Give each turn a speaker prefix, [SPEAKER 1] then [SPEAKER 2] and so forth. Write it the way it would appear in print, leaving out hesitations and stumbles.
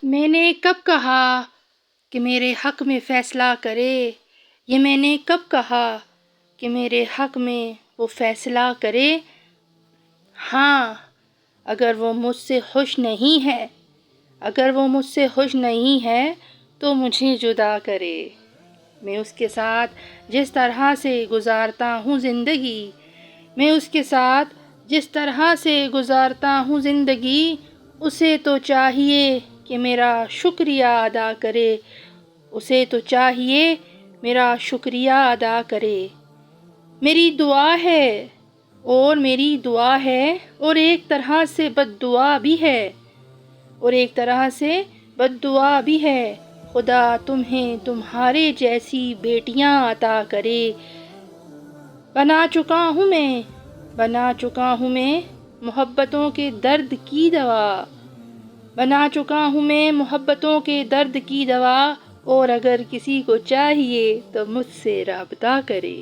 [SPEAKER 1] میں نے کب کہا کہ میرے حق میں فیصلہ کرے، یہ میں نے کب کہا کہ میرے حق میں وہ فیصلہ کرے؟ ہاں، اگر وہ مجھ سے خوش نہیں ہے، اگر وہ مجھ سے خوش نہیں ہے تو مجھے جدا کرے۔ میں اس کے ساتھ جس طرح سے گزارتا ہوں زندگی، میں اس کے ساتھ جس طرح سے گزارتا ہوں زندگی، اسے تو چاہیے کہ میرا شکریہ ادا کرے، اسے تو چاہیے میرا شکریہ ادا کرے۔ میری دعا ہے اور میری دعا ہے اور ایک طرح سے بد دعا بھی ہے، اور ایک طرح سے بد دعا بھی ہے، خدا تمہیں تمہارے جیسی بیٹیاں عطا کرے۔ بنا چکا ہوں میں محبتوں کے درد کی دوا، بنا چکا ہوں میں محبتوں کے درد کی دوا، اور اگر کسی کو چاہیے تو مجھ سے رابطہ کرے۔